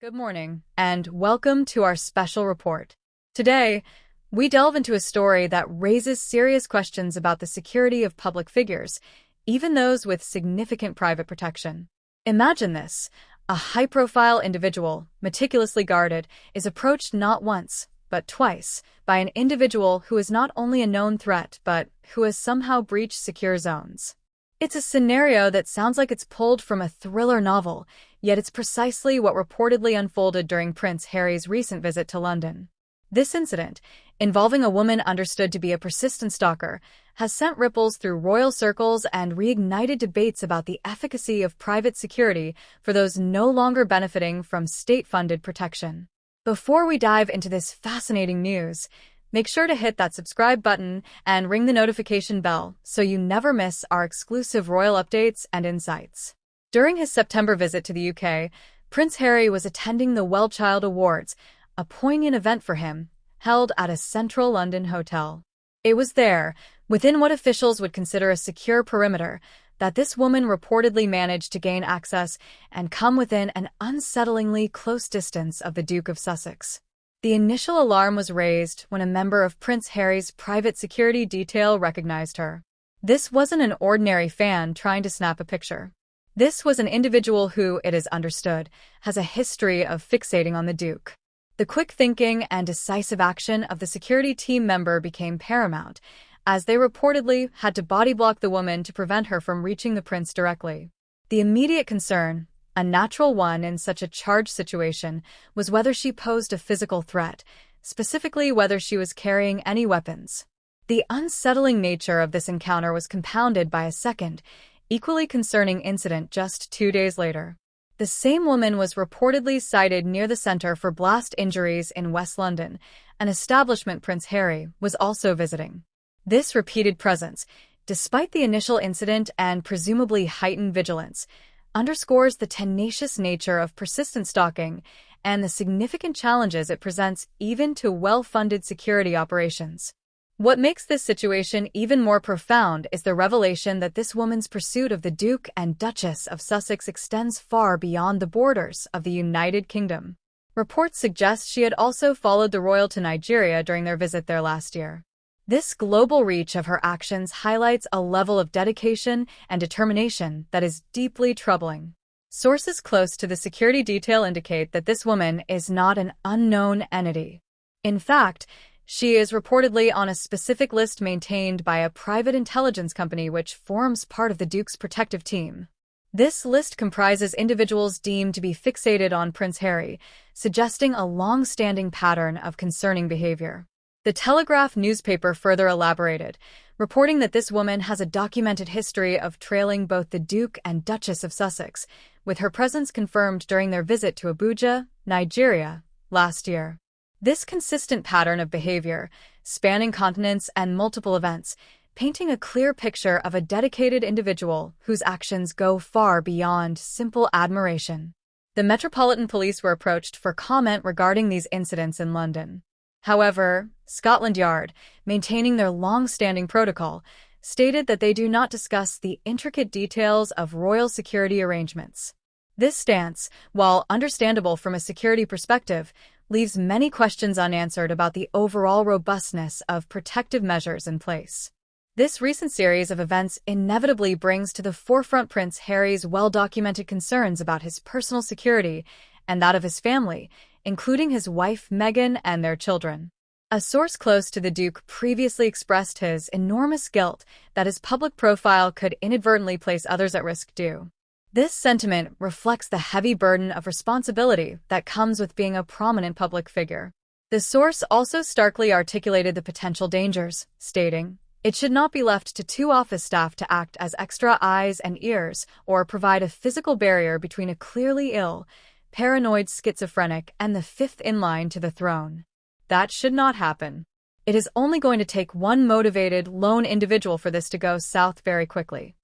Good morning, and welcome to our special report. Today, we delve into a story that raises serious questions about the security of public figures, even those with significant private protection. Imagine this. A high-profile individual, meticulously guarded, is approached not once, but twice, by an individual who is not only a known threat, but who has somehow breached secure zones. It's a scenario that sounds like it's pulled from a thriller novel, yet it's precisely what reportedly unfolded during Prince Harry's recent visit to London. This incident, involving a woman understood to be a persistent stalker, has sent ripples through royal circles and reignited debates about the efficacy of private security for those no longer benefiting from state-funded protection. Before we dive into this fascinating news, make sure to hit that subscribe button and ring the notification bell so you never miss our exclusive royal updates and insights. During his September visit to the UK, Prince Harry was attending the WellChild Awards, a poignant event for him, held at a central London hotel. It was there, within what officials would consider a secure perimeter, that this woman reportedly managed to gain access and come within an unsettlingly close distance of the Duke of Sussex. The initial alarm was raised when a member of Prince Harry's private security detail recognized her. This wasn't an ordinary fan trying to snap a picture. This was an individual who, it is understood, has a history of fixating on the Duke. The quick thinking and decisive action of the security team member became paramount, as they reportedly had to body block the woman to prevent her from reaching the prince directly. The immediate concern, a natural one in such a charged situation, was whether she posed a physical threat, specifically whether she was carrying any weapons. The unsettling nature of this encounter was compounded by a second, equally concerning incident just 2 days later. The same woman was reportedly sighted near the Centre for Blast Injuries in West London, an establishment Prince Harry was also visiting. This repeated presence, despite the initial incident and presumably heightened vigilance, underscores the tenacious nature of persistent stalking and the significant challenges it presents even to well-funded security operations. What makes this situation even more profound is the revelation that this woman's pursuit of the Duke and Duchess of Sussex extends far beyond the borders of the United Kingdom. Reports suggest she had also followed the royal to Nigeria during their visit there last year. This global reach of her actions highlights a level of dedication and determination that is deeply troubling. Sources close to the security detail indicate that this woman is not an unknown entity. In fact, she is reportedly on a specific list maintained by a private intelligence company which forms part of the Duke's protective team. This list comprises individuals deemed to be fixated on Prince Harry, suggesting a long-standing pattern of concerning behavior. The Telegraph newspaper further elaborated, reporting that this woman has a documented history of trailing both the Duke and Duchess of Sussex, with her presence confirmed during their visit to Abuja, Nigeria, last year. This consistent pattern of behavior, spanning continents and multiple events, painting a clear picture of a dedicated individual whose actions go far beyond simple admiration. The Metropolitan Police were approached for comment regarding these incidents in London. However, Scotland Yard, maintaining their long-standing protocol, stated that they do not discuss the intricate details of royal security arrangements. This stance, while understandable from a security perspective, leaves many questions unanswered about the overall robustness of protective measures in place. This recent series of events inevitably brings to the forefront Prince Harry's well-documented concerns about his personal security and that of his family, including his wife Meghan and their children. A source close to the Duke previously expressed his enormous guilt that his public profile could inadvertently place others at risk due. This sentiment reflects the heavy burden of responsibility that comes with being a prominent public figure. The source also starkly articulated the potential dangers, stating, "It should not be left to two office staff to act as extra eyes and ears or provide a physical barrier between a clearly ill, paranoid schizophrenic and the fifth in line to the throne. That should not happen. It is only going to take one motivated, lone individual for this to go south very quickly."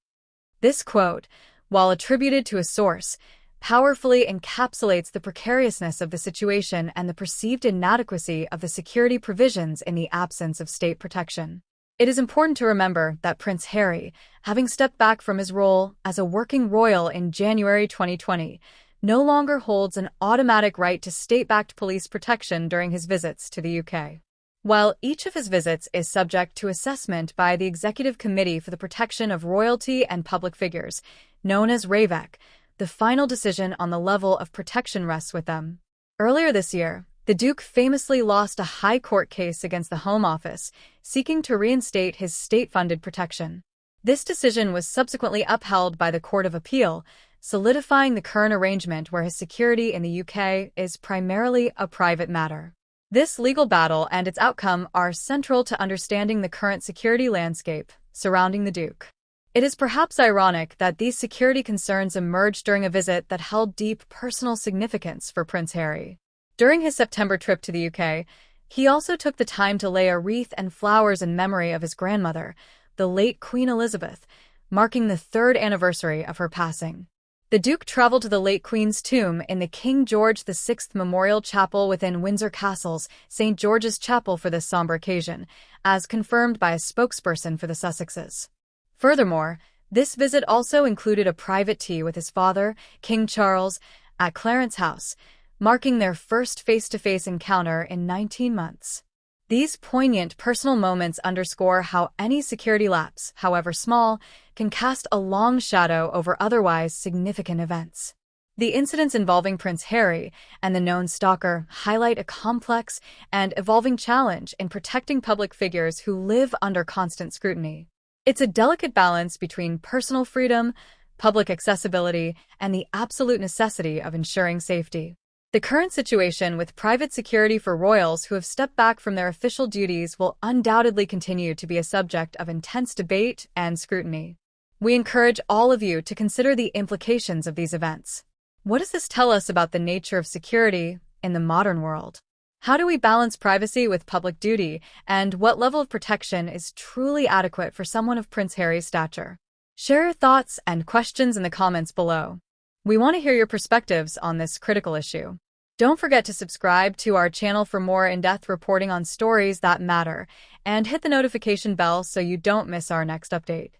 This quote, while attributed to a source, powerfully encapsulates the precariousness of the situation and the perceived inadequacy of the security provisions in the absence of state protection. It is important to remember that Prince Harry, having stepped back from his role as a working royal in January 2020, no longer holds an automatic right to state-backed police protection during his visits to the UK. While each of his visits is subject to assessment by the Executive Committee for the Protection of Royalty and Public Figures, known as RAVEC, the final decision on the level of protection rests with them. Earlier this year, the Duke famously lost a high court case against the Home Office, seeking to reinstate his state-funded protection. This decision was subsequently upheld by the Court of Appeal, solidifying the current arrangement where his security in the UK is primarily a private matter. This legal battle and its outcome are central to understanding the current security landscape surrounding the Duke. It is perhaps ironic that these security concerns emerged during a visit that held deep personal significance for Prince Harry. During his September trip to the UK, he also took the time to lay a wreath and flowers in memory of his grandmother, the late Queen Elizabeth, marking the 3rd anniversary of her passing. The Duke traveled to the late Queen's tomb in the King George VI Memorial Chapel within Windsor Castle's St. George's Chapel for this somber occasion, as confirmed by a spokesperson for the Sussexes. Furthermore, this visit also included a private tea with his father, King Charles, at Clarence House, marking their first face-to-face encounter in 19 months. These poignant personal moments underscore how any security lapse, however small, can cast a long shadow over otherwise significant events. The incidents involving Prince Harry and the known Stalker highlight a complex and evolving challenge in protecting public figures who live under constant scrutiny. It's a delicate balance between personal freedom, public accessibility, and the absolute necessity of ensuring safety. The current situation with private security for royals who have stepped back from their official duties will undoubtedly continue to be a subject of intense debate and scrutiny. We encourage all of you to consider the implications of these events. What does this tell us about the nature of security in the modern world? How do we balance privacy with public duty, and what level of protection is truly adequate for someone of Prince Harry's stature? Share your thoughts and questions in the comments below. We want to hear your perspectives on this critical issue. Don't forget to subscribe to our channel for more in-depth reporting on stories that matter, and hit the notification bell so you don't miss our next update.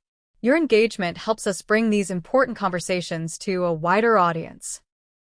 Your engagement helps us bring these important conversations to a wider audience.